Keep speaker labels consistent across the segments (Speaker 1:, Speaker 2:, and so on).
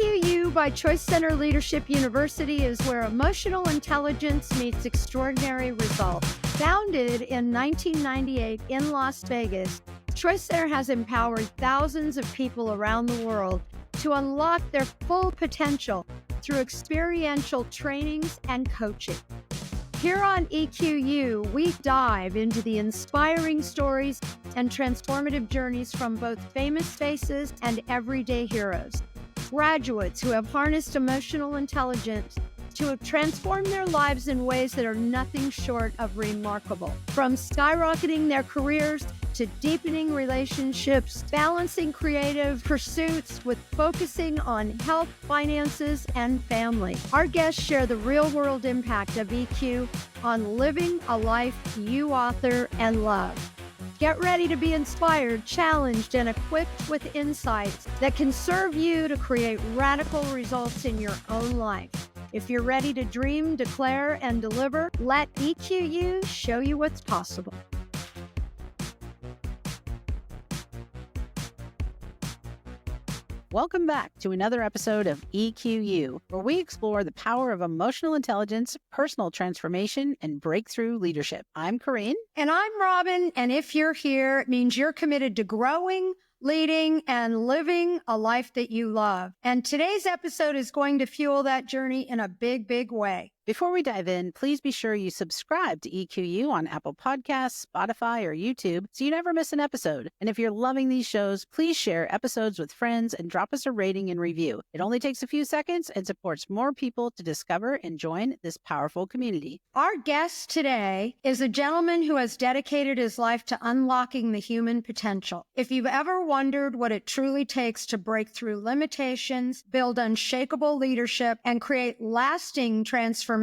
Speaker 1: EQU by ChoiceCenter Leadership University is where emotional intelligence meets extraordinary results. Founded in 1998 in Las Vegas, ChoiceCenter has empowered thousands of people around the world to unlock their full potential through experiential trainings and coaching. Here on EQU, we dive into the inspiring stories and transformative journeys from both famous faces and everyday heroes. Graduates who have harnessed emotional intelligence to have transformed their lives in ways that are nothing short of remarkable. From skyrocketing their careers to deepening relationships, balancing creative pursuits with focusing on health, finances, and family. Our guests share the real-world impact of EQ on living a life you author and love. Get ready to be inspired, challenged, and equipped with insights that can serve you to create radical results in your own life. If you're ready to dream, declare, and deliver, let EQU show you what's possible.
Speaker 2: Welcome back to another episode of EQU, where we explore the power of emotional intelligence, personal transformation, and breakthrough leadership. I'm Corrine.
Speaker 1: And I'm Robin. And if you're here, it means you're committed to growing, leading, and living a life that you love. And today's episode is going to fuel that journey in a big, big way.
Speaker 2: Before we dive in, please be sure you subscribe to EQU on Apple Podcasts, Spotify, or YouTube so you never miss an episode. And if you're loving these shows, please share episodes with friends and drop us a rating and review. It only takes a few seconds and supports more people to discover and join this powerful community.
Speaker 1: Our guest today is a gentleman who has dedicated his life to unlocking the human potential. If you've ever wondered what it truly takes to break through limitations, build unshakable leadership, and create lasting transformation,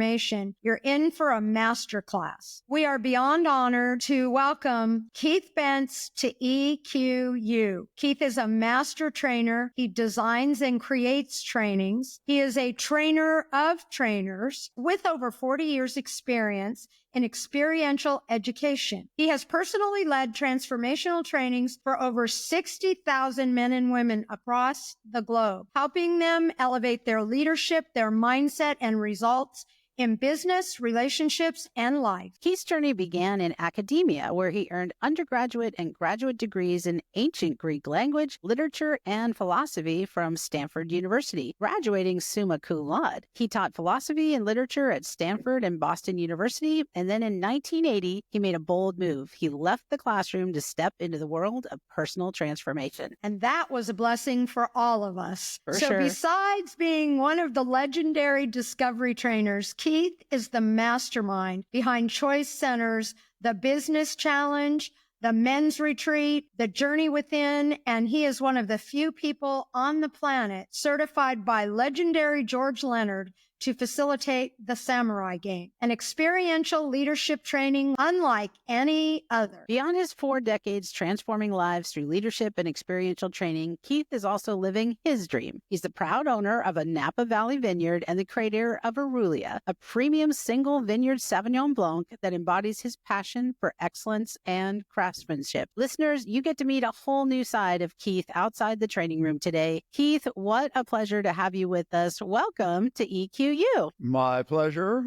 Speaker 1: you're in for a masterclass. We are beyond honored to welcome Keith Bentz to EQU. Keith is a master trainer. He designs and creates trainings. He is a trainer of trainers with over 40 years experience in experiential education. He has personally led transformational trainings for over 60,000 men and women across the globe, helping them elevate their leadership, their mindset, and results in business, relationships, and life.
Speaker 2: Keith's journey began in academia, where he earned undergraduate and graduate degrees in ancient Greek language, literature, and philosophy from Stanford University, graduating summa cum laude. He taught philosophy and literature at Stanford and Boston University, and then in 1980, he made a bold move. He left the classroom to step into the world of personal transformation.
Speaker 1: And that was a blessing for all of us.
Speaker 2: For sure.
Speaker 1: Besides being one of the legendary discovery trainers, Keith is the mastermind behind Choice Center's The Business Challenge, the Men's Retreat, the Journey Within, and he is one of the few people on the planet certified by legendary George Leonard to facilitate the Samurai Game, an experiential leadership training unlike any other.
Speaker 2: Beyond his 4 decades transforming lives through leadership and experiential training, Keith is also living his dream. He's the proud owner of a Napa Valley vineyard and the creator of Aurelia, a premium single vineyard Sauvignon Blanc that embodies his passion for excellence and craftsmanship. Listeners, you get to meet a whole new side of Keith outside the training room today. Keith, what a pleasure to have you with us. Welcome to EQU.
Speaker 3: My pleasure.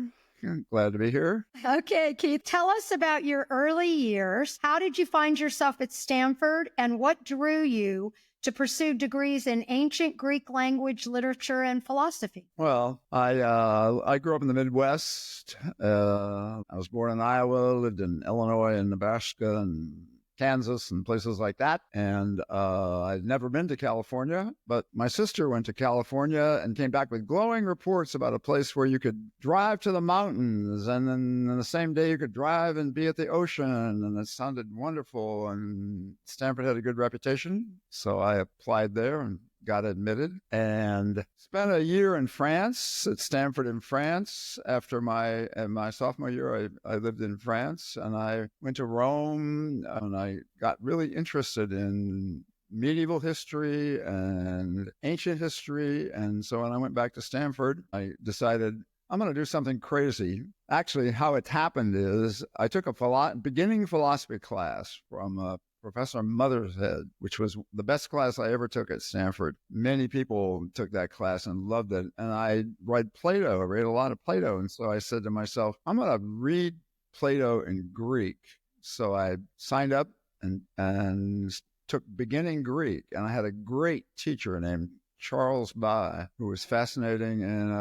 Speaker 3: Glad to be here.
Speaker 1: Okay, Keith, tell us about your early years. How did you find yourself at Stanford, and what drew you to pursue degrees in ancient Greek language, literature, and philosophy?
Speaker 3: Well, I grew up in the Midwest. I was born in Iowa, lived in Illinois and Nebraska and Kansas and places like that. And I'd never been to California, but my sister went to California and came back with glowing reports about a place where you could drive to the mountains, and then the same day you could drive and be at the ocean. And it sounded wonderful. And Stanford had a good reputation. So I applied there and got admitted and spent a year in France, at Stanford in France. After my sophomore year, I lived in France, and I went to Rome, and I got really interested in medieval history and ancient history. And so when I went back to Stanford, I decided I'm going to do something crazy. Actually, how it happened is I took a beginning philosophy class from a Professor Mothershead, which was the best class I ever took at Stanford. Many people took that class and loved it. And I read Plato. I read a lot of Plato. And so I said to myself, I'm going to read Plato in Greek. So I signed up and took beginning Greek. And I had a great teacher named Charles Bai, who was fascinating and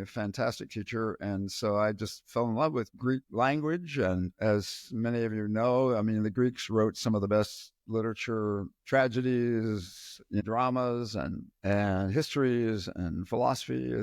Speaker 3: a fantastic teacher. And so I just fell in love with Greek language. And as many of you know, I mean, the Greeks wrote some of the best literature, tragedies, dramas, and histories and philosophy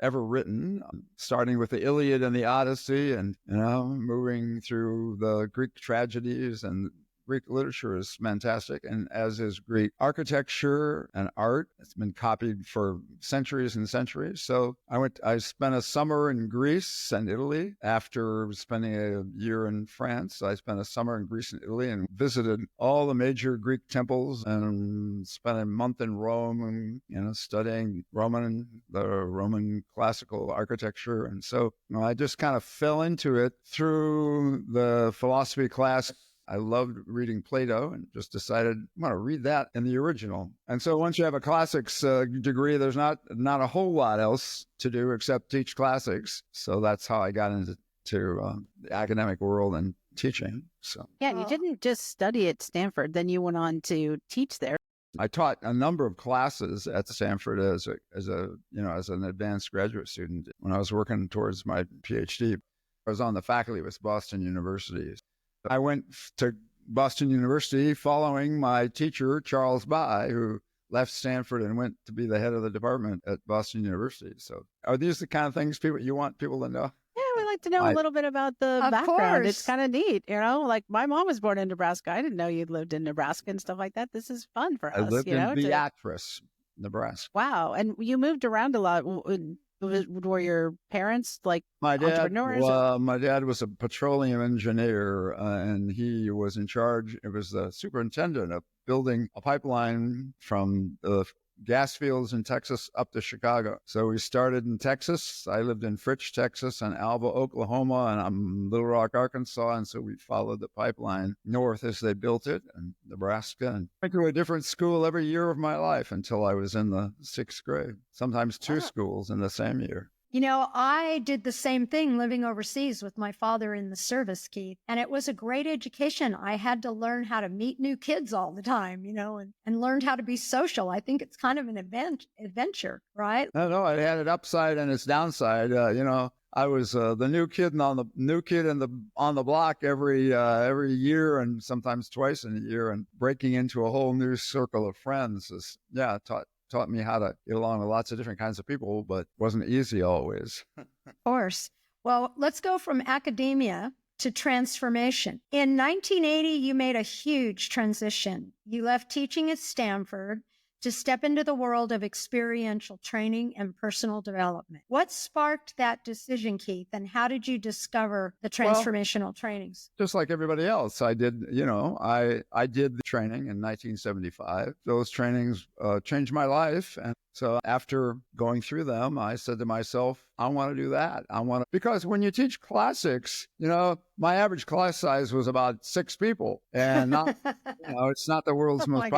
Speaker 3: ever written, starting with the Iliad and the Odyssey and, moving through the Greek tragedies. And Greek literature is fantastic, and as is Greek architecture and art. It's been copied for centuries and centuries. So I spent a summer in Greece and Italy after spending a year in France. I spent a summer in Greece and Italy and visited all the major Greek temples and spent a month in Rome and, studying the Roman classical architecture. And so I just kind of fell into it through the philosophy class. I loved reading Plato and just decided I'm going to read that in the original. And so once you have a classics degree, there's not a whole lot else to do except teach classics. So that's how I got into the academic world and teaching. So
Speaker 2: yeah, you didn't just study at Stanford, then you went on to teach there.
Speaker 3: I taught a number of classes at Stanford as an advanced graduate student when I was working towards my PhD. I was on the faculty with Boston University. I went to Boston University following my teacher, Charles Bai, who left Stanford and went to be the head of the department at Boston University. So are these the kind of things you want people to know?
Speaker 2: Yeah, we like to know a little bit about the background. It's kind of neat, like my mom was born in Nebraska. I didn't know you'd lived in Nebraska and stuff like that. This is fun for us.
Speaker 3: I lived in Beatrice, Nebraska.
Speaker 2: Wow. And you moved around a lot. Were your parents entrepreneurs?
Speaker 3: My dad was a petroleum engineer, and he was in charge. It was the superintendent of building a pipeline from the gas fields in Texas up to Chicago. So we started in Texas. I lived in Fritch, Texas, and Alva, Oklahoma, and I'm in Little Rock, Arkansas. And so we followed the pipeline north as they built it, and Nebraska, and went to a different school every year of my life until I was in the 6th grade, sometimes two schools in the same year.
Speaker 1: I did the same thing living overseas with my father in the service, Keith, and it was a great education. I had to learn how to meet new kids all the time, and learned how to be social. I think it's kind of an adventure, right?
Speaker 3: No, it had its upside and its downside. I was the new kid on the block every year, and sometimes twice in a year, and breaking into a whole new circle of friends taught me how to get along with lots of different kinds of people, but wasn't easy always.
Speaker 1: Of course. Well, let's go from academia to transformation. In 1980, you made a huge transition. You left teaching at Stanford to step into the world of experiential training and personal development. What sparked that decision, Keith, and how did you discover the transformational trainings?
Speaker 3: Just like everybody else, I did, I did the training in 1975. Those trainings changed my life. And so after going through them, I said to myself, I want to do that. Because when you teach classics, my average class size was about 6 people, and not, it's not the world's most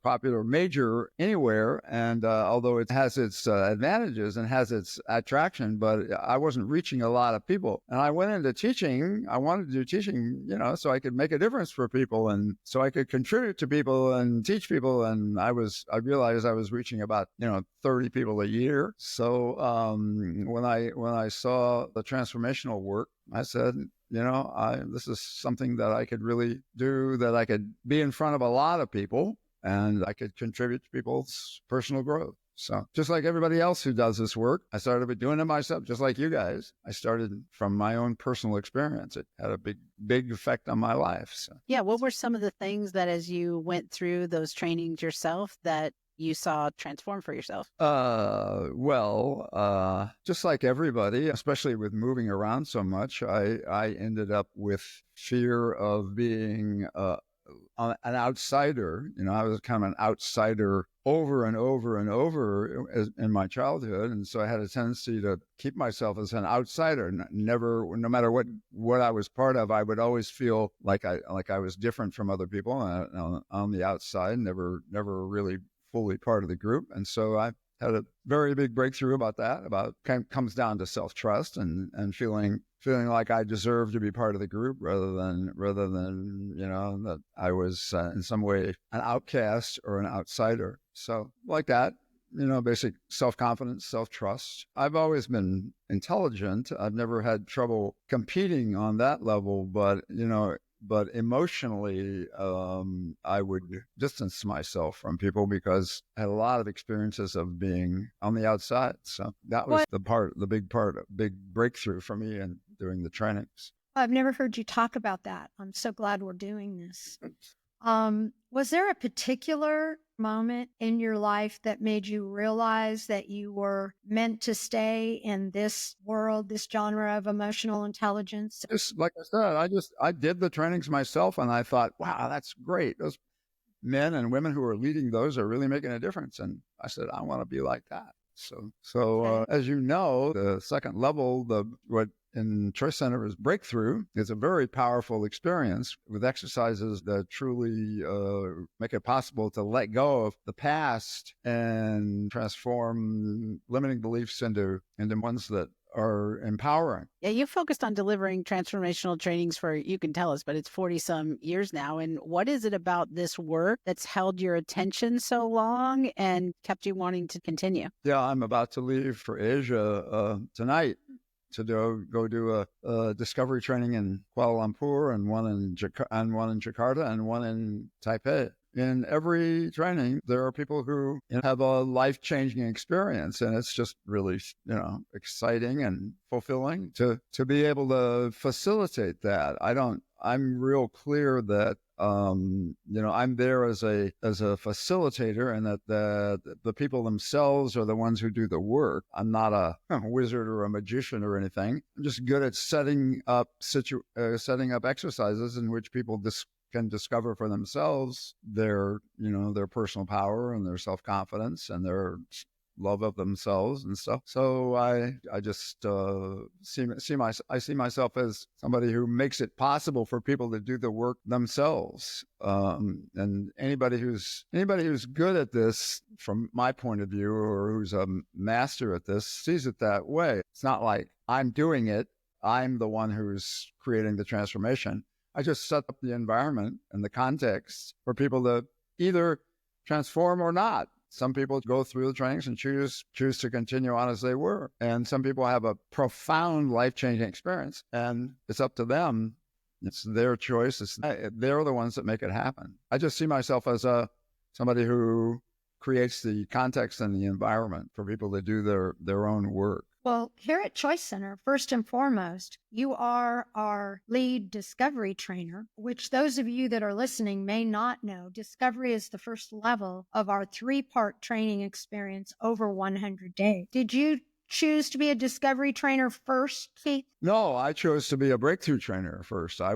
Speaker 3: popular major anywhere. And although it has its advantages and has its attraction, but I wasn't reaching a lot of people. And I went into teaching. I wanted to do teaching, so I could make a difference for people, and so I could contribute to people and teach people. And I realized I was reaching about 30 people a year. So when I saw the transformational work, I said, this is something that I could really do, that I could be in front of a lot of people and I could contribute to people's personal growth. So just like everybody else who does this work, I started with doing it myself, just like you guys. I started from my own personal experience. It had a big effect on my life. So.
Speaker 2: Yeah. What were some of the things that as you went through those trainings yourself that you saw transform for yourself?
Speaker 3: Just like everybody, especially with moving around so much, I ended up with fear of being an outsider. I was kind of an outsider over and over and over in my childhood. And so I had a tendency to keep myself as an outsider. Never, no matter what I was part of, I would always feel like I was different from other people on the outside, never really fully part of the group. And so I had a very big breakthrough about that, comes down to self-trust and feeling like I deserve to be part of the group rather than that I was in some way an outcast or an outsider. So like that, basic self-confidence, self-trust. I've always been intelligent. I've never had trouble competing on that level, but emotionally, I would distance myself from people because I had a lot of experiences of being on the outside. So that was the big breakthrough for me in doing the trainings.
Speaker 1: I've never heard you talk about that. I'm so glad we're doing this. Was there a particular moment in your life that made you realize that you were meant to stay in this world, this genre of emotional intelligence?
Speaker 3: Just like I said, I did the trainings myself, and I thought, wow, that's great. Those men and women who are leading those are really making a difference. And I said, I want to be like that. So as you know, the second level, what in Choice Center is breakthrough, is a very powerful experience with exercises that truly make it possible to let go of the past and transform limiting beliefs into ones that are empowering.
Speaker 2: Yeah, you focused on delivering transformational trainings for, you can tell us, but it's 40 some years now. And what is it about this work that's held your attention so long and kept you wanting to continue?
Speaker 3: Yeah, I'm about to leave for Asia tonight to go do a discovery training in Kuala Lumpur and one in Jakarta and one in Taipei. In every training, there are people who have a life-changing experience, and it's just really, exciting and fulfilling to be able to facilitate that. I'm real clear that, I'm there as a facilitator, and that the people themselves are the ones who do the work. I'm not a wizard or a magician or anything. I'm just good at setting up exercises in which people can discover for themselves their personal power and their self-confidence and their love of themselves and stuff. So I just see myself as somebody who makes it possible for people to do the work themselves. And anybody who's good at this, from my point of view, or who's a master at this, sees it that way. It's not like I'm doing it. I'm the one who's creating the transformation. I just set up the environment and the context for people to either transform or not. Some people go through the trainings and choose to continue on as they were. And some people have a profound life-changing experience, and it's up to them. It's their choice. They're the ones that make it happen. I just see myself as somebody who creates the context and the environment for people to do their own work.
Speaker 1: Well, here at Choice Center, first and foremost, you are our lead discovery trainer, which those of you that are listening may not know. Discovery is the first level of our 3-part training experience over 100 days. Did you choose to be a discovery trainer first, Keith?
Speaker 3: No, I chose to be a breakthrough trainer first. My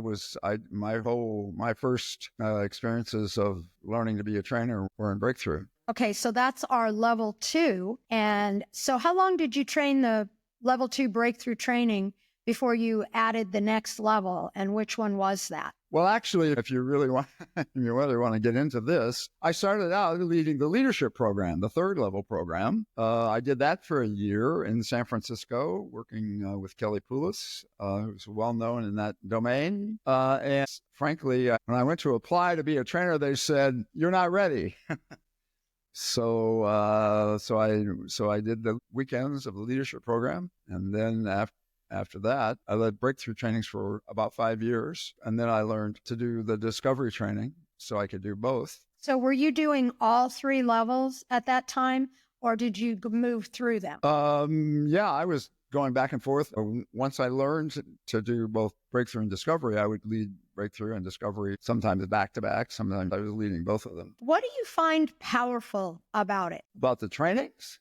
Speaker 3: first experiences of learning to be a trainer were in breakthrough.
Speaker 1: Okay, so that's our level 2. And so how long did you train the level 2 breakthrough training before you added the next level? And which one was that?
Speaker 3: Well, actually, if you really want to get into this, I started out leading the leadership program, the 3rd level program. I did that for a year in San Francisco, working with Kelly Poulos, who's well known in that domain. And frankly, when I went to apply to be a trainer, they said, "You're not ready." So I did the weekends of the leadership program, and then after that, I led breakthrough trainings for about 5 years, and then I learned to do the discovery training, so I could do both.
Speaker 1: So were you doing all 3 levels at that time, or did you move through them?
Speaker 3: Yeah, I was going back and forth. Once I learned to do both breakthrough and discovery, I would lead breakthrough and discovery, sometimes back to back. Sometimes I was leading both of them.
Speaker 1: What do you find powerful about it?
Speaker 3: About the trainings?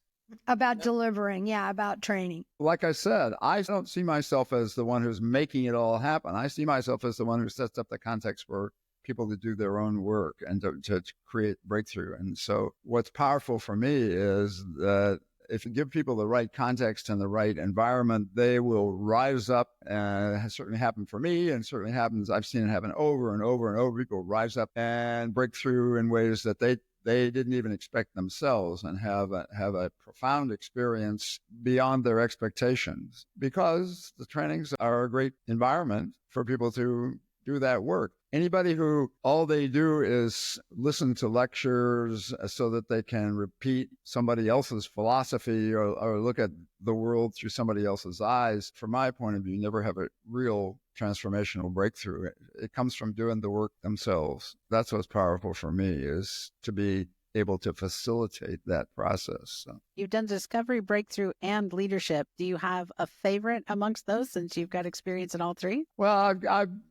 Speaker 1: About delivering, about training.
Speaker 3: Like I said, I don't see myself as the one who's making it all happen. I see myself as the one who sets up the context for people to do their own work and to create breakthrough. And so what's powerful for me is that if you give people the right context and the right environment, they will rise up. It has certainly happened for me, and certainly happens. I've seen it happen over and over and over. People rise up and break through in ways that they didn't even expect themselves, and have a profound experience beyond their expectations, because the trainings are a great environment for people to do that work. Anybody who all they do is listen to lectures so that they can repeat somebody else's philosophy or look at the world through somebody else's eyes, from my point of view, never have a real transformational breakthrough. It comes from doing the work themselves. That's what's powerful for me, is to be able to facilitate that process. So.
Speaker 2: You've done discovery, breakthrough, and leadership. Do you have a favorite amongst those, since you've got experience in all three?
Speaker 3: Well,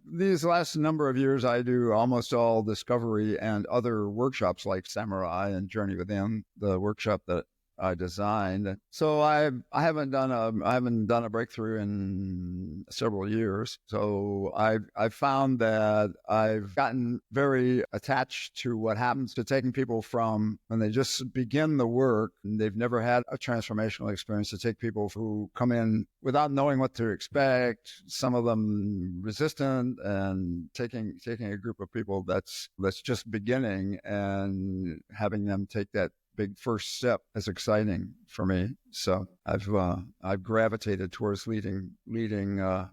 Speaker 3: these last number of years, I do almost all discovery and other workshops like Samurai and Journey Within, the workshop that I designed. So I haven't done a breakthrough in several years. So I found that I've gotten very attached to what happens to taking people from when they just begin the work and they've never had a transformational experience, to take people who come in without knowing what to expect, some of them resistant, and taking a group of people that's just beginning and having them take that big first step is exciting for me. So I've gravitated towards leading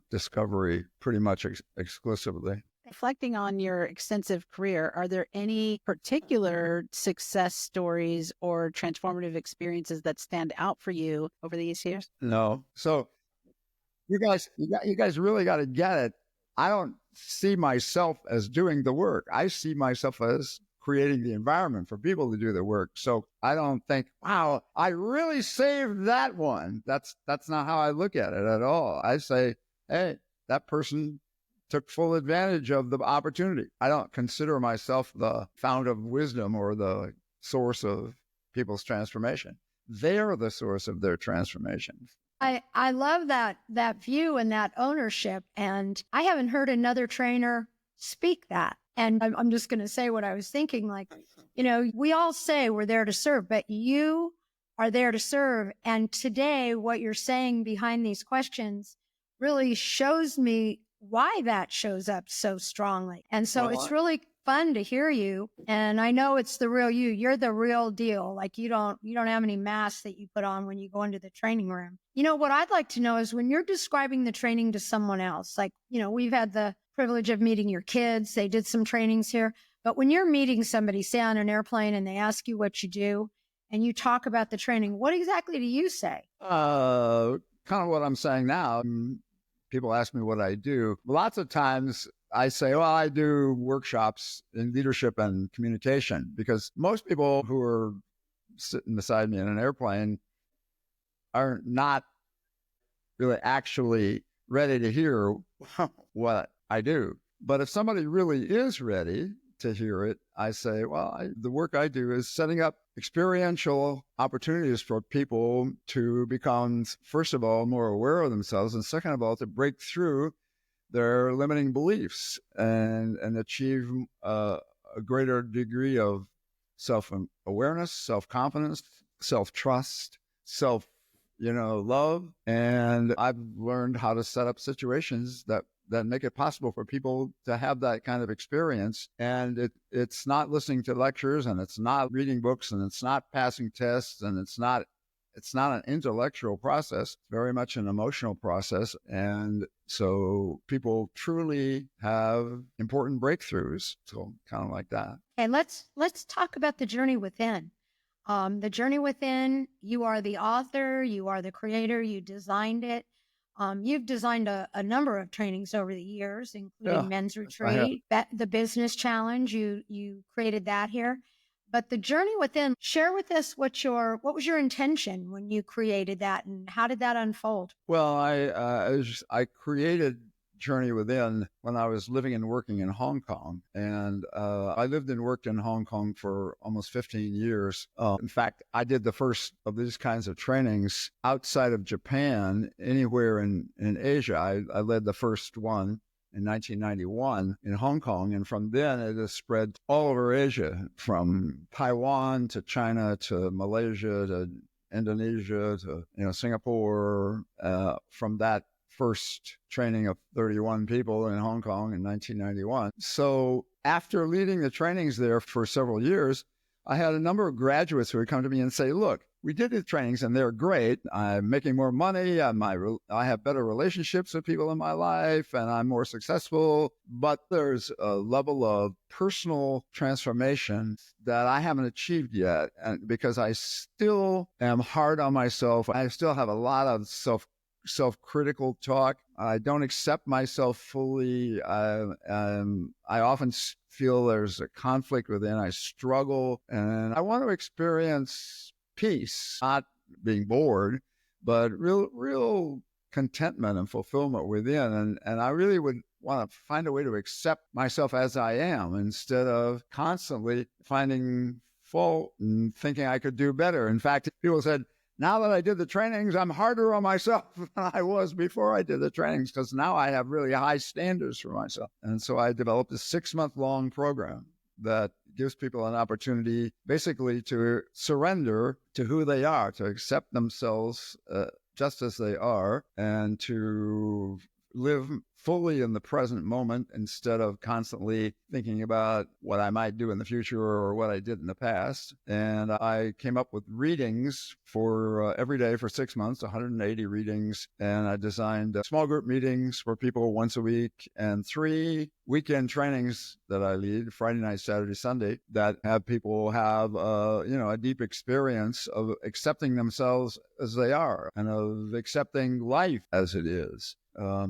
Speaker 3: discovery pretty much exclusively.
Speaker 2: Reflecting on your extensive career, are there any particular success stories or transformative experiences that stand out for you over these years?
Speaker 3: No. So you guys really got to get it. I don't see myself as doing the work. I see myself as creating the environment for people to do the work. So I don't think, wow, I really saved that one. That's not how I look at it at all. I say, hey, that person took full advantage of the opportunity. I don't consider myself the fount of wisdom or the source of people's transformation. They're the source of their transformation.
Speaker 1: I love that view and that ownership. And I haven't heard another trainer speak that. And I'm just going to say what I was thinking, like, we all say we're there to serve, but you are there to serve. And today, what you're saying behind these questions really shows me why that shows up so strongly. And so it's really fun to hear you. And I know it's the real you. You're the real deal. Like you don't have any masks that you put on when you go into the training room. What I'd like to know is when you're describing the training to someone else, like, we've had the privilege of meeting your kids. They did some trainings here. But when you're meeting somebody, say on an airplane, and they ask you what you do and you talk about the training, what exactly do you say?
Speaker 3: Kind of what I'm saying now. People ask me what I do. Lots of times I say, well, I do workshops in leadership and communication, because most people who are sitting beside me in an airplane are not really actually ready to hear what I do. But if somebody really is ready to hear it, I say, well, the work I do is setting up experiential opportunities for people to become, first of all, more aware of themselves, and second of all, to break through their limiting beliefs and achieve a greater degree of self-awareness, self-confidence, self-trust, love. And I've learned how to set up situations that make it possible for people to have that kind of experience. And it's not listening to lectures, and it's not reading books, and it's not passing tests, and it's not an intellectual process. It's very much an emotional process. And so people truly have important breakthroughs. So kind of like that.
Speaker 1: And let's talk about the journey within. The journey within, you are the author, you are the creator, you designed it. You've designed a number of trainings over the years, including Men's Retreat, the Business Challenge. You created that here. But the journey within, share with us what was your intention when you created that, and how did that unfold?
Speaker 3: Well, I created Journey Within when I was living and working in Hong Kong. And I lived and worked in Hong Kong for almost 15 years. In fact, I did the first of these kinds of trainings outside of Japan, anywhere in Asia. I led the first one in 1991 in Hong Kong. And from then it has spread all over Asia, from Taiwan to China to Malaysia to Indonesia to Singapore. From that first training of 31 people in Hong Kong in 1991. So after leading the trainings there for several years, I had a number of graduates who would come to me and say, look, we did the trainings and they're great. I'm making more money. I have better relationships with people in my life and I'm more successful. But there's a level of personal transformation that I haven't achieved yet. And because I still am hard on myself, I still have a lot of self-critical talk. I don't accept myself fully. I often feel there's a conflict within. I struggle, and I want to experience peace, not being bored, but real contentment and fulfillment within. And I really would want to find a way to accept myself as I am instead of constantly finding fault and thinking I could do better. In fact, people said, now that I did the trainings, I'm harder on myself than I was before I did the trainings, because now I have really high standards for myself. And so I developed a 6-month-long program that gives people an opportunity basically to surrender to who they are, to accept themselves just as they are, and to live fully in the present moment instead of constantly thinking about what I might do in the future or what I did in the past. And I came up with readings for every day for 6 months, 180 readings. And I designed small group meetings for people once a week and 3 weekend trainings that I lead, Friday night, Saturday, Sunday, that have people have, a deep experience of accepting themselves as they are and of accepting life as it is.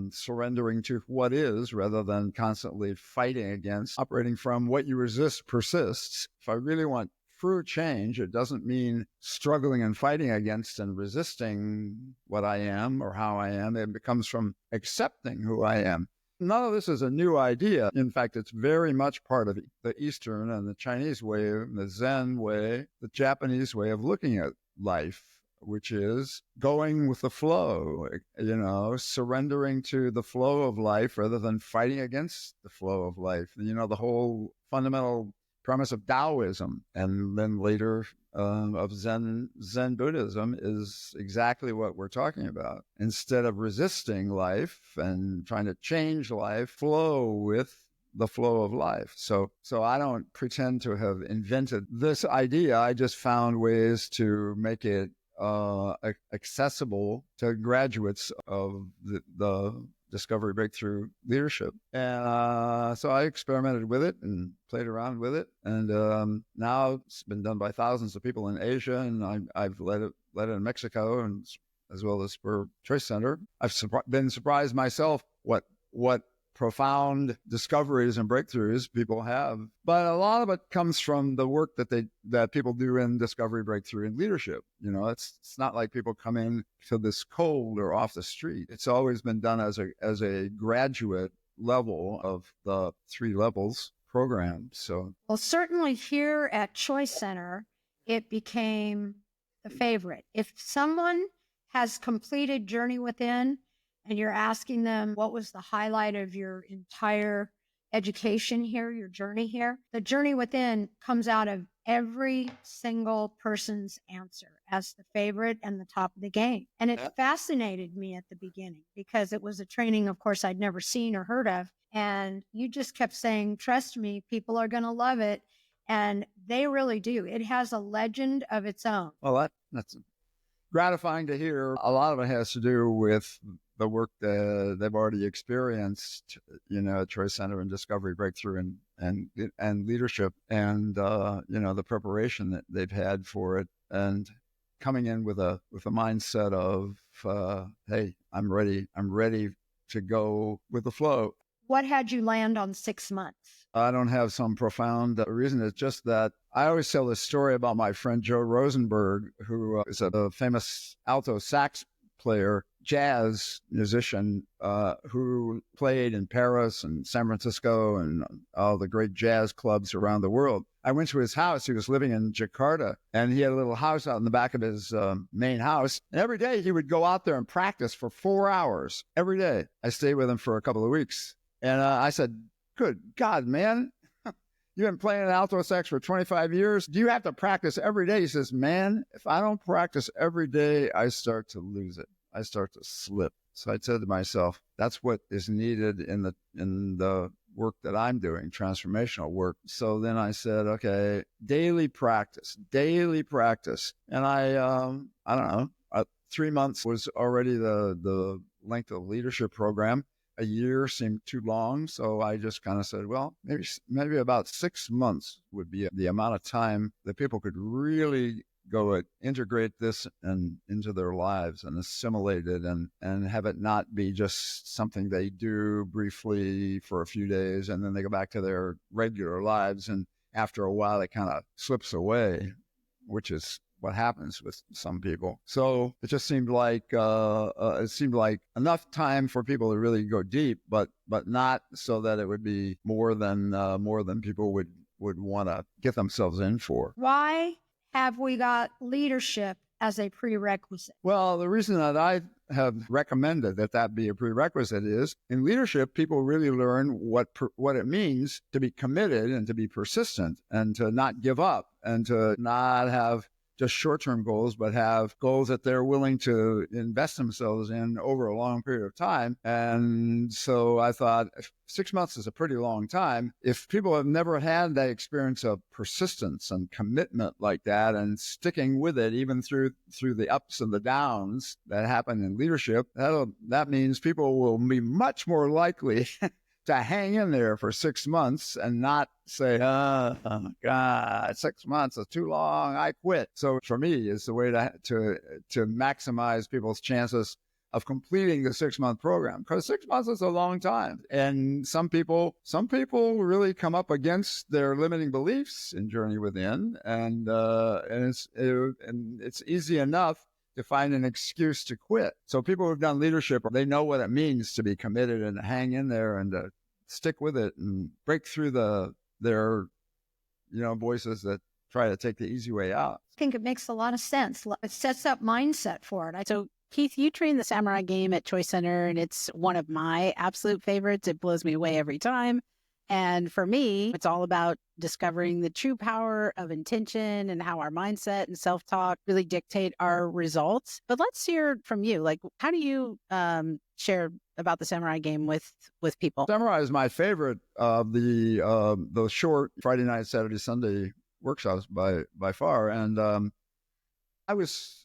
Speaker 3: Surrendering to what is rather than constantly fighting against. Operating from what you resist persists. If I really want true change, it doesn't mean struggling and fighting against and resisting what I am or how I am. It comes from accepting who I am. None of this is a new idea. In fact, it's very much part of the Eastern and the Chinese way, the Zen way, the Japanese way of looking at life, which is going with the flow, surrendering to the flow of life rather than fighting against the flow of life. The whole fundamental premise of Taoism and then later of Zen Buddhism is exactly what we're talking about. Instead of resisting life and trying to change life, flow with the flow of life. So I don't pretend to have invented this idea. I just found ways to make it accessible to graduates of the Discovery Breakthrough Leadership. And so I experimented with it and played around with it. And now it's been done by thousands of people in Asia, and I've led it in Mexico, and as well as for Choice Center. I've been surprised myself what profound discoveries and breakthroughs people have. But a lot of it comes from the work that people do in Discovery Breakthrough and Leadership. It's not like people come in to this cold or off the street. It's always been done as a graduate level of the 3 levels program. So,
Speaker 1: well, certainly here at Choice Center, it became the favorite. If someone has completed Journey Within, and you're asking them what was the highlight of your entire education here, your journey here, the Journey Within comes out of every single person's answer as the favorite and the top of the game. And it fascinated me at the beginning because it was a training, of course, I'd never seen or heard of. And you just kept saying, trust me, people are going to love it. And they really do. It has a legend of its own.
Speaker 3: Well, that's gratifying to hear. A lot of it has to do with the work that they've already experienced, at Choice Center and Discovery Breakthrough and Leadership, and the preparation that they've had for it, and coming in with a mindset of, hey, I'm ready to go with the flow.
Speaker 1: What had you land on 6 months?
Speaker 3: I don't have some profound reason. It's just that I always tell this story about my friend Joe Rosenberg, who is a famous alto sax player, jazz musician, who played in Paris and San Francisco and all the great jazz clubs around the world. I went to his house. He was living in Jakarta, and he had a little house out in the back of his main house. And every day he would go out there and practice for 4 hours every day. I stayed with him for a couple of weeks. And I said, good God, man, you've been playing outdoor sex for 25 years. Do you have to practice every day? He says, man, if I don't practice every day, I start to lose it. I start to slip. So I said to myself, that's what is needed in the work that I'm doing, transformational work. So then I said, okay, daily practice. And I don't know, 3 months was already the length of the leadership program. A year seemed too long. So I just kind of said, well, maybe about 6 months would be the amount of time that people could really go and integrate this and into their lives and assimilate it and have it not be just something they do briefly for a few days and then they go back to their regular lives. And after a while, it kind of slips away, which is what happens with some people. So it just seemed like enough time for people to really go deep, but not so that it would be more than people would want to get themselves in for.
Speaker 1: Why have we got leadership as a prerequisite?
Speaker 3: Well, the reason that I have recommended that be a prerequisite is in leadership, people really learn what it means to be committed and to be persistent and to not give up and to not have just short-term goals, but have goals that they're willing to invest themselves in over a long period of time. And so I thought 6 months is a pretty long time. If people have never had that experience of persistence and commitment like that and sticking with it, even through the ups and the downs that happen in leadership, that means people will be much more likely to hang in there for 6 months and not say, oh God, 6 months is too long, I quit. So for me, it's the way to maximize people's chances of completing the 6 month program, because 6 months is a long time. And some people really come up against their limiting beliefs in Journey Within. And it's easy enough to find an excuse to quit. So people who've done leadership, they know what it means to be committed and to hang in there and to stick with it and break through their voices that try to take the easy way out.
Speaker 1: I think it makes a lot of sense. It sets up mindset for it.
Speaker 2: So Keith, you train the Samurai Game at ChoiceCenter, and it's one of my absolute favorites. It blows me away every time. And for me, it's all about discovering the true power of intention and how our mindset and self-talk really dictate our results. But let's hear from you. Like, how do you share about the Samurai Game with people?
Speaker 3: Samurai is my favorite of those short Friday night, Saturday, Sunday workshops by far. And I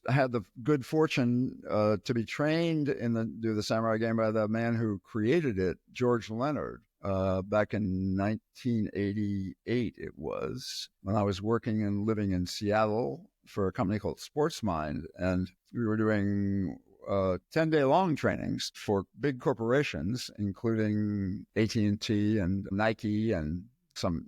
Speaker 3: had the good fortune to be trained do the Samurai Game by the man who created it, George Leonard. Back in 1988, it was, when I was working and living in Seattle for a company called SportsMind. And we were doing 10-day long trainings for big corporations, including AT&T and Nike and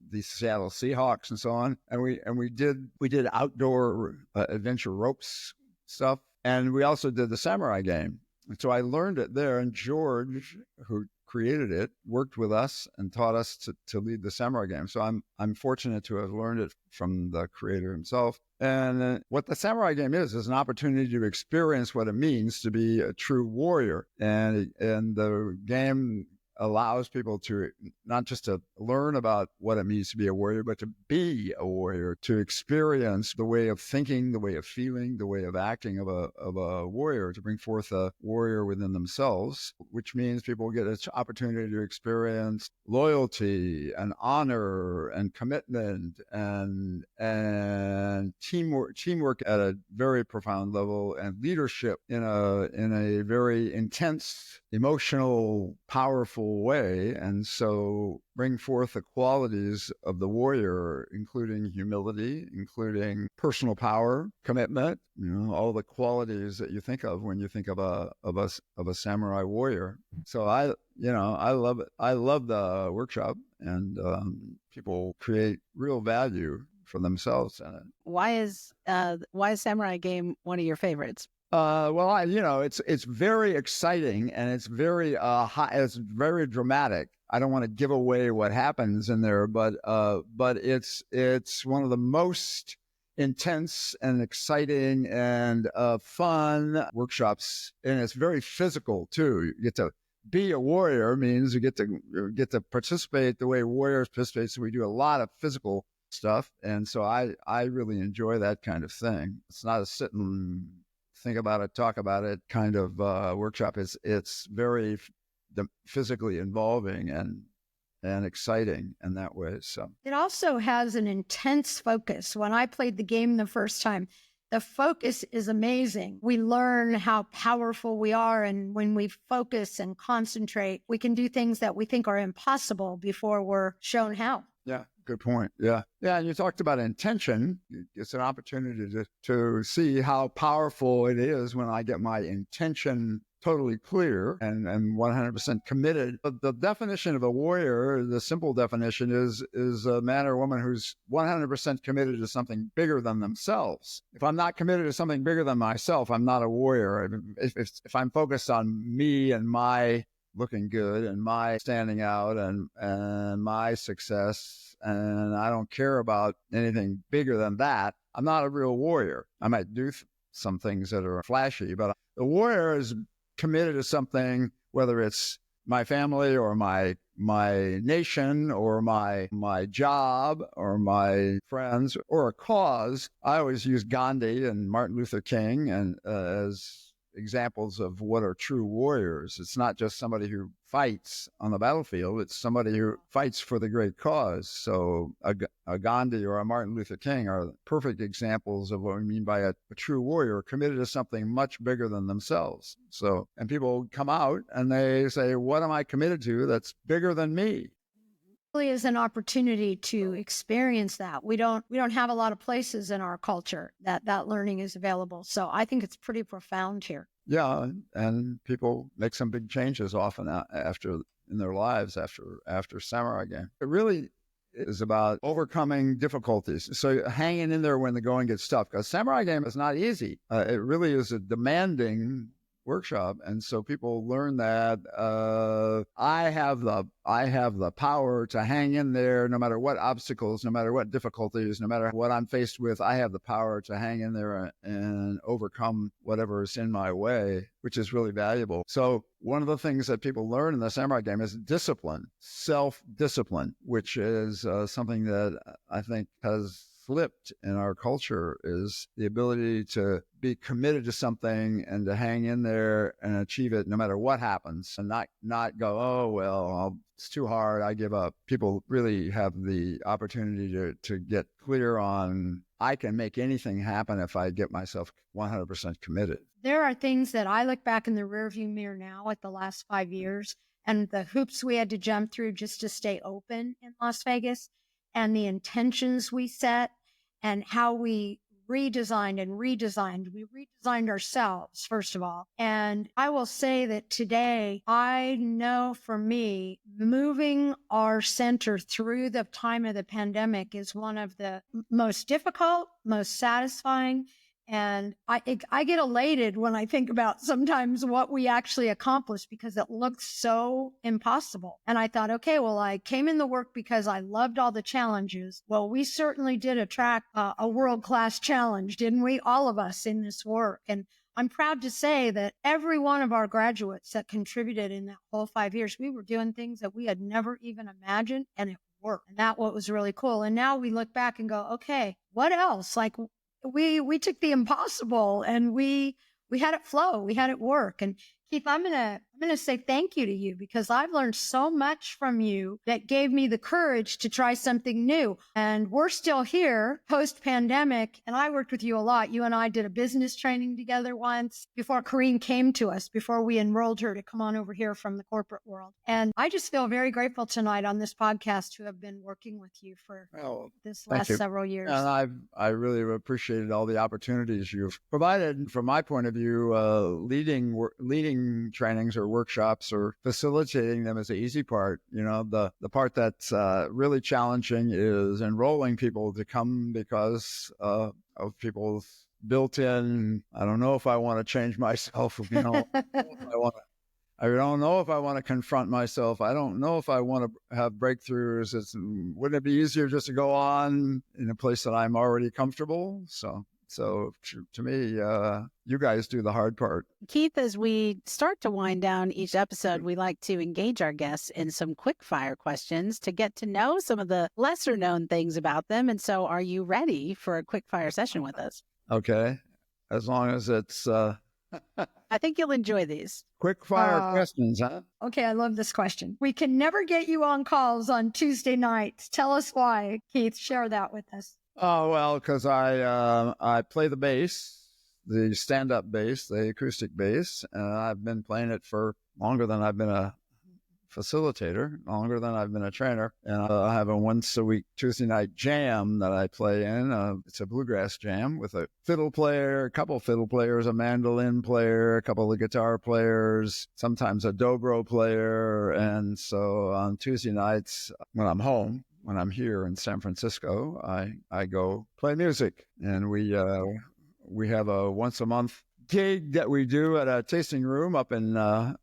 Speaker 3: these Seattle Seahawks and so on. And we did outdoor adventure ropes stuff. And we also did the Samurai Game. And so I learned it there. And George, who created it, worked with us and taught us to lead the Samurai Game. So I'm fortunate to have learned it from the creator himself. And what the Samurai Game is an opportunity to experience what it means to be a true warrior. And the game allows people to not just to learn about what it means to be a warrior, but to be a warrior, to experience the way of thinking, the way of feeling, the way of acting of a warrior, to bring forth a warrior within themselves, which means people get an opportunity to experience loyalty and honor and commitment and teamwork at a very profound level, and leadership in a very intense, emotional, powerful way. And so bring forth the qualities of the warrior, including humility, including personal power, commitment, all the qualities that you think of when you think of a samurai warrior. So I love it. I love the workshop, and people create real value for themselves in it.
Speaker 2: Why is Samurai Game one of your favorites?
Speaker 3: Well, it's very exciting, and it's very it's very dramatic. I don't want to give away what happens in there, but it's one of the most intense and exciting and fun workshops, and it's very physical too. You get to be a warrior means you get to participate the way warriors participate. So we do a lot of physical stuff. And so I really enjoy that kind of thing. It's not a sit and think about it, talk about it kind of workshop. It's very physically involving and exciting in that way. So
Speaker 1: it also has an intense focus. When I played the game the first time, the focus is amazing. We learn how powerful we are. And when we focus and concentrate, we can do things that we think are impossible before we're shown how.
Speaker 3: Yeah, good point. Yeah. Yeah. And you talked about intention. It's an opportunity to see how powerful it is when I get my intention totally clear and 100% committed. But the definition of a warrior, the simple definition is a man or woman who's 100% committed to something bigger than themselves. If I'm not committed to something bigger than myself, I'm not a warrior. If I'm focused on me and my looking good and my standing out and my success, and I don't care about anything bigger than that, I'm not a real warrior. I might do some things that are flashy, but the warrior is committed to something, whether it's my family or my nation or my job or my friends or a cause. I always use Gandhi and Martin Luther King and as examples of what are true warriors. It's not just somebody who fights on the battlefield. It's somebody who fights for the great cause. So a Gandhi or a Martin Luther King are perfect examples of what we mean by a true warrior, committed to something much bigger than themselves. So, and people come out and they say, what am I committed to that's bigger than me?
Speaker 1: Really is an opportunity to experience that. We don't have a lot of places in our culture that learning is available. So I think it's pretty profound here.
Speaker 3: Yeah, and people make some big changes often after in their lives after Samurai Game. It really is about overcoming difficulties. So hanging in there when the going gets tough, because Samurai Game is not easy. It really is a demanding workshop, and so people learn that I have the power to hang in there no matter what obstacles, no matter what difficulties, no matter what I'm faced with. I have the power to hang in there and overcome whatever is in my way, which is really valuable. So one of the things that people learn in the Samurai Game is discipline, self-discipline, which is something that I think has flipped in our culture, is the ability to be committed to something and to hang in there and achieve it no matter what happens, and not go, oh, well, it's too hard, I give up. People really have the opportunity to get clear on, I can make anything happen if I get myself 100% committed.
Speaker 1: There are things that I look back in the rearview mirror now at the last 5 years and the hoops we had to jump through just to stay open in Las Vegas, and the intentions we set and how we redesigned. We redesigned ourselves, first of all. And I will say that today, I know for me, moving our center through the time of the pandemic is one of the most difficult, most satisfying. And I get elated when I think about sometimes what we actually accomplished, because it looks so impossible. And I thought, okay, well, I came in the work because I loved all the challenges. Well, we certainly did attract a world-class challenge, didn't we? All of us in this work. And I'm proud to say that every one of our graduates that contributed in that whole 5 years, we were doing things that we had never even imagined, and it worked. And that what was really cool. And now we look back and go, okay, what else? Like, we took the impossible and we had it flow, we had it work. And Keith, I'm gonna say thank you to you, because I've learned so much from you that gave me the courage to try something new. And we're still here post-pandemic, and I worked with you a lot. You and I did a business training together once before Corrine came to us, before we enrolled her to come on over here from the corporate world. And I just feel very grateful tonight on this podcast to have been working with you for this last several years.
Speaker 3: And I really appreciated all the opportunities you've provided. From my point of view, leading trainings or workshops or facilitating them is the easy part. You know, the part that's really challenging is enrolling people to come because of people's built-in, I don't know if I want to change myself, you know, I don't know if I want to confront myself. I don't know if I want to have breakthroughs. Wouldn't it be easier just to go on in a place that I'm already comfortable? So So to me, you guys do the hard part.
Speaker 2: Keith, as we start to wind down each episode, we like to engage our guests in some quick fire questions to get to know some of the lesser known things about them. And so are you ready for a quick fire session with us?
Speaker 3: Okay. As long as it's
Speaker 2: I think you'll enjoy these.
Speaker 3: quick fire questions, huh?
Speaker 1: Okay, I love this question. We can never get you on calls on Tuesday nights. Tell us why, Keith. Share that with us.
Speaker 3: Oh, well, because I play the bass, the stand-up bass, the acoustic bass. I've been playing it for longer than I've been a facilitator, longer than I've been a trainer. And I have a once-a-week Tuesday night jam that I play in. It's a bluegrass jam with a fiddle player, a couple fiddle players, a mandolin player, a couple of guitar players, sometimes a dobro player. And so on Tuesday nights, when I'm home, when I'm here in San Francisco, I go play music, and we have a once a month gig that we do at a tasting room up in the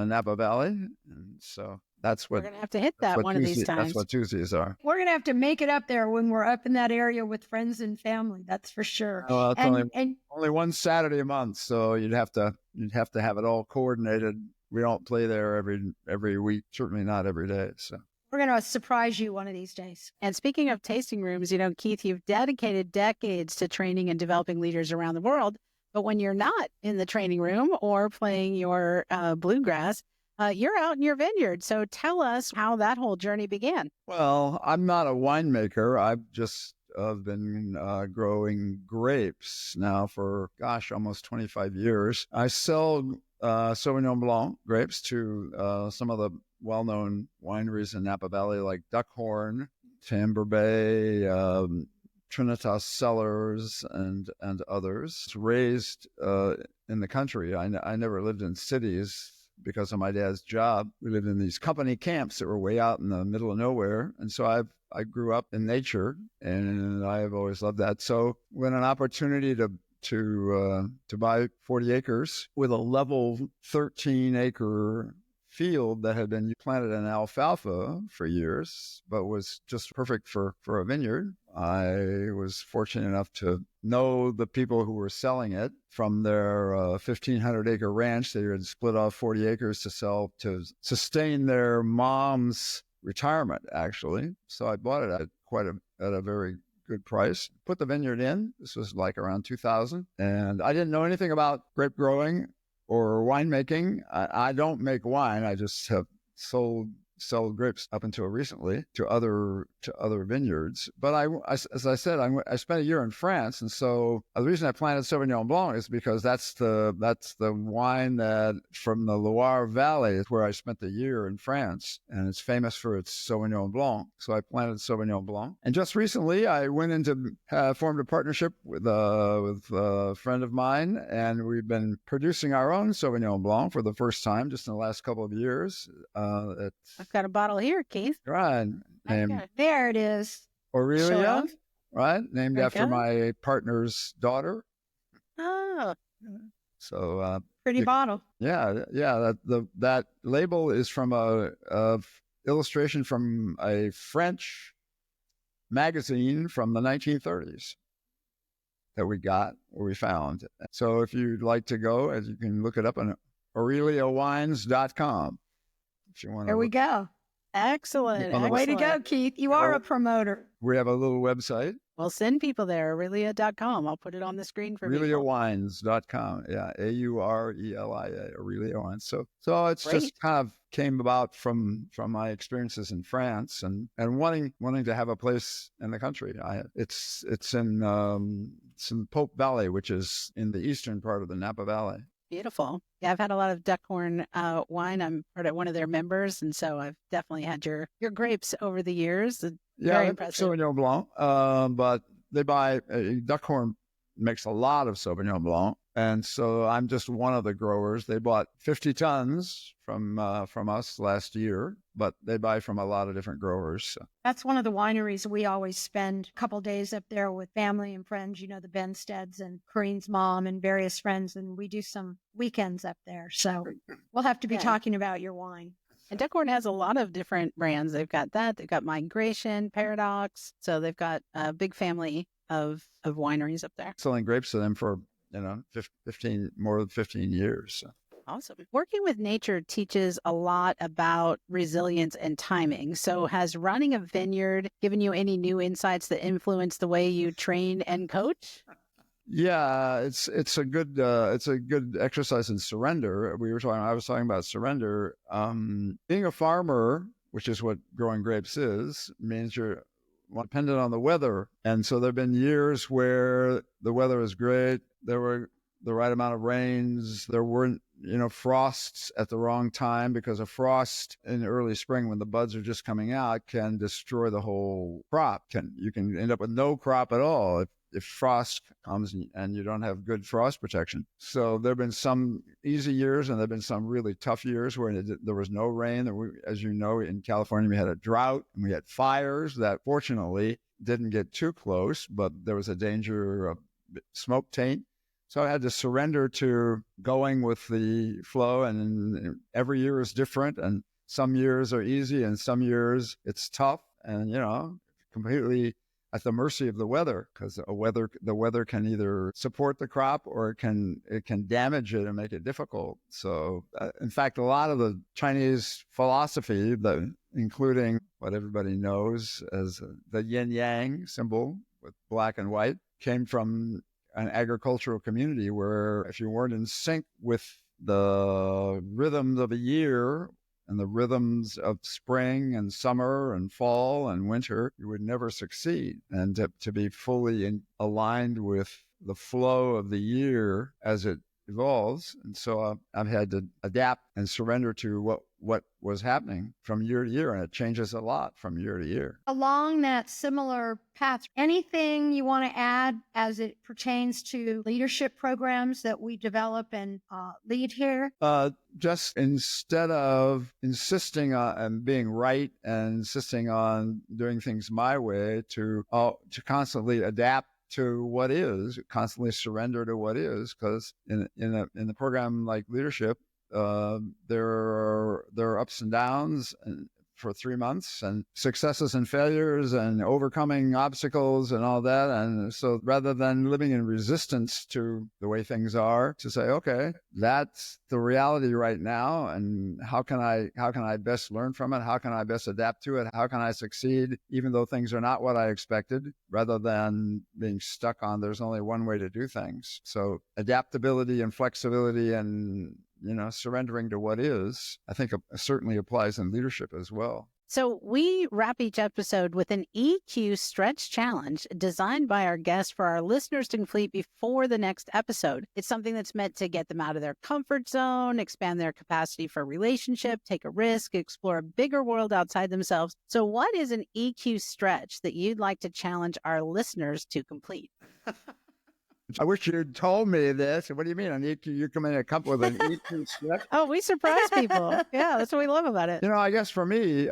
Speaker 3: Napa Valley, and so that's what
Speaker 2: we're gonna have to hit that one of these times.
Speaker 3: That's what Tuesdays are.
Speaker 1: We're gonna have to make it up there when we're up in that area with friends and family. That's for sure.
Speaker 3: Well, it's only one Saturday a month, so you'd have to have it all coordinated. We don't play there every week, certainly not every day. So.
Speaker 1: We're going to surprise you one of these days.
Speaker 2: And speaking of tasting rooms, Keith, you've dedicated decades to training and developing leaders around the world. But when you're not in the training room or playing your bluegrass, you're out in your vineyard. So tell us how that whole journey began.
Speaker 3: Well, I'm not a winemaker. I've just been growing grapes now for, almost 25 years. I sell Sauvignon Blanc grapes to some of the well-known wineries in Napa Valley like Duckhorn, Timber Bay, Trinitas Cellars, and others. Raised in the country. I never lived in cities because of my dad's job. We lived in these company camps that were way out in the middle of nowhere. And so I grew up in nature, and I've always loved that. So when an opportunity to buy 40 acres with a level 13 acre field that had been planted in alfalfa for years, but was just perfect for a vineyard. I was fortunate enough to know the people who were selling it from their 1,500 acre ranch. They had split off 40 acres to sell to sustain their mom's retirement, actually. So I bought it at a very good price. Put the vineyard in. This was like around 2000. And I didn't know anything about grape growing or winemaking. I don't make wine. I just have sold grapes up until recently to other vineyards. But as I said, I spent a year in France, and so the reason I planted Sauvignon Blanc is because that's the wine that from the Loire Valley is where I spent the year in France, and it's famous for its Sauvignon Blanc. So I planted Sauvignon Blanc, and just recently I went into formed a partnership with a friend of mine, and we've been producing our own Sauvignon Blanc for the first time just in the last couple of years.
Speaker 2: I've got a bottle here, Keith.
Speaker 3: Right.
Speaker 2: Okay.
Speaker 1: There it is.
Speaker 3: Aurelia, right? Named
Speaker 2: Okay.
Speaker 3: after my partner's daughter.
Speaker 2: Oh.
Speaker 3: So
Speaker 1: Pretty bottle.
Speaker 3: yeah. That label is from a illustration from a French magazine from the 1930s that we found. So if you'd like to go, as you can look it up on AureliaWines.com. If you want
Speaker 1: There we go.
Speaker 2: Excellent.
Speaker 1: Way to go, Keith. You are a promoter.
Speaker 3: We have a little website.
Speaker 2: Well, send people there, Aurelia.com. I'll put it on the screen for people.
Speaker 3: AureliaWines.com. Yeah, AURELIA, Aurelia Wines. So it's
Speaker 2: Great.
Speaker 3: just kind of came about from my experiences in France and wanting to have a place in the country. It's in Pope Valley, which is in the eastern part of the Napa Valley.
Speaker 2: Beautiful. Yeah, I've had a lot of Duckhorn wine. I'm part of one of their members, and so I've definitely had your grapes over the years. Very impressive.
Speaker 3: Sauvignon Blanc. But they buy Duckhorn makes a lot of Sauvignon Blanc, and so I'm just one of the growers. They bought 50 tons from us last year, but they buy from a lot of different growers. So.
Speaker 1: That's one of the wineries we always spend a couple days up there with family and friends, the Bensteads and Corrine's mom and various friends, and we do some weekends up there. So we'll have to be talking about your wine.
Speaker 2: And Duckhorn has a lot of different brands. They've got Migration, Paradox. So they've got a big family of wineries up there?
Speaker 3: Selling grapes to them for, 15, more than 15 years. So.
Speaker 2: Awesome. Working with nature teaches a lot about resilience and timing. So has running a vineyard given you any new insights that influence the way you train and coach?
Speaker 3: Yeah, it's a good exercise in surrender. I was talking about surrender. Being a farmer, which is what growing grapes is, means you're dependent on the weather. And so there've been years where the weather was great. There were the right amount of rains. There weren't, frosts at the wrong time, because a frost in the early spring when the buds are just coming out can destroy the whole crop. You can end up with no crop at all if frost comes and you don't have good frost protection. So there have been some easy years and there have been some really tough years where there was no rain. As you know, in California, we had a drought and we had fires that fortunately didn't get too close, but there was a danger of smoke taint. So I had to surrender to going with the flow, and every year is different, and some years are easy and some years it's tough, and, completely at the mercy of the weather, because the weather can either support the crop or it can damage it and make it difficult. So, in fact, a lot of the Chinese philosophy, including what everybody knows as the yin-yang symbol with black and white, came from an agricultural community where if you weren't in sync with the rhythms of a year and the rhythms of spring and summer and fall and winter, you would never succeed. And to be fully aligned with the flow of the year as it evolves. And so I've had to adapt and surrender to what was happening from year to year, and it changes a lot from year to year.
Speaker 1: Along that similar path, anything you want to add as it pertains to leadership programs that we develop and lead here?
Speaker 3: Just instead of insisting on being right and insisting on doing things my way, to constantly adapt to what is, constantly surrender to what is, because in a program like leadership, there are ups and downs for 3 months, and successes and failures and overcoming obstacles and all that. And so rather than living in resistance to the way things are, to say, okay, that's the reality right now, and how can I best learn from it? How can I best adapt to it? How can I succeed even though things are not what I expected, rather than being stuck on there's only one way to do things. So adaptability and flexibility and surrendering to what is, I think certainly applies in leadership as well.
Speaker 2: So we wrap each episode with an EQ stretch challenge designed by our guests for our listeners to complete before the next episode. It's something that's meant to get them out of their comfort zone, expand their capacity for relationship, take a risk, explore a bigger world outside themselves. So what is an EQ stretch that you'd like to challenge our listeners to complete?
Speaker 3: I wish you'd told me this. What do you mean? You're coming in a couple with an EQ stretch?
Speaker 2: Oh, we surprise people. Yeah, that's what we love about it.
Speaker 3: I guess for me,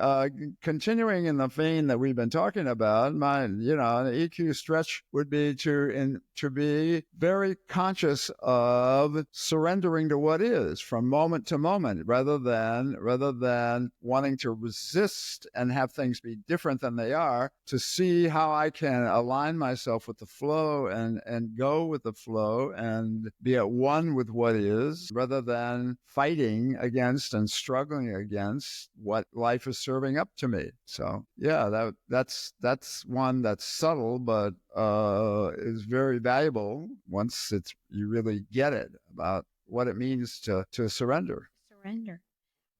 Speaker 3: continuing in the vein that we've been talking about, an EQ stretch would be to be very conscious of surrendering to what is from moment to moment, rather than wanting to resist and have things be different than they are, to see how I can align myself with the flow and go with the flow and be at one with what is, rather than fighting against and struggling against what life is serving up to me. So yeah, that's one that's subtle, but is very valuable once you really get it about what it means to surrender.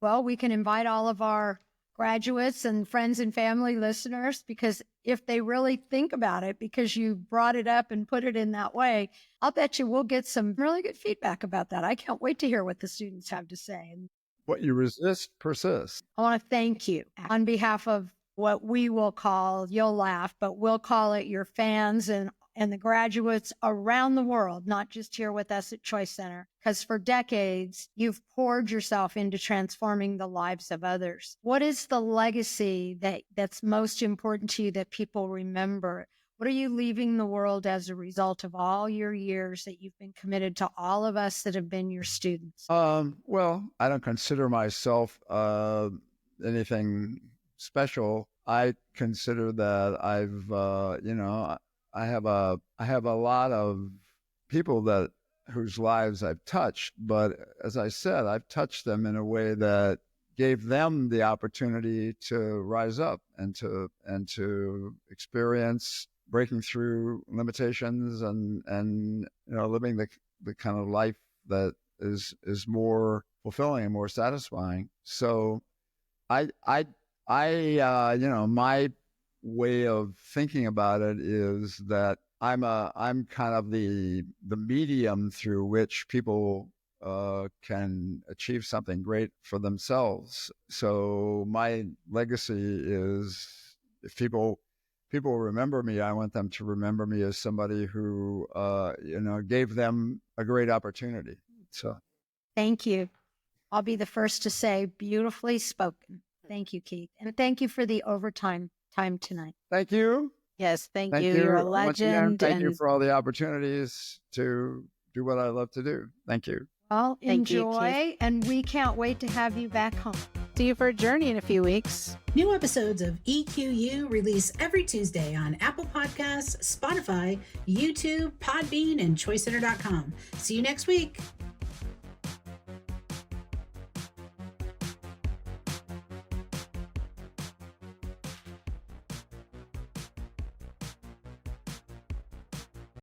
Speaker 1: Well, we can invite all of our graduates and friends and family listeners, because if they really think about it, because you brought it up and put it in that way, I'll bet you we'll get some really good feedback about that. I can't wait to hear what the students have to say.
Speaker 3: What you resist persists.
Speaker 1: I want to thank you on behalf of what we will call, you'll laugh, but we'll call it your fans and the graduates around the world, not just here with us at Choice Center, because for decades, you've poured yourself into transforming the lives of others. What is the legacy that's most important to you that people remember? What are you leaving the world as a result of all your years that you've been committed to all of us that have been your students?
Speaker 3: Well, I don't consider myself anything special. I consider that I've, I have a lot of people whose lives I've touched, but as I said, I've touched them in a way that gave them the opportunity to rise up and to experience breaking through limitations and living the kind of life that is more fulfilling and more satisfying. So my way of thinking about it is that I'm kind of the medium through which people can achieve something great for themselves. So my legacy is, if people remember me, I want them to remember me as somebody who gave them a great opportunity. So
Speaker 1: Thank you. I'll be the first to say, beautifully spoken. Thank you, Keith. And thank you for the overtime time tonight.
Speaker 3: Thank you.
Speaker 2: Yes, thank you.
Speaker 3: you.
Speaker 2: You're a
Speaker 3: Once again,
Speaker 2: legend.
Speaker 3: thank you for all the opportunities to do what I love to do. Thank you.
Speaker 1: Well,
Speaker 2: Thank you,
Speaker 1: enjoy, and we can't wait to have you back home.
Speaker 2: See you for a journey in a few weeks.
Speaker 4: New episodes of EQU release every Tuesday on Apple Podcasts, Spotify, YouTube, Podbean, and ChoiceCenter.com. See you next week.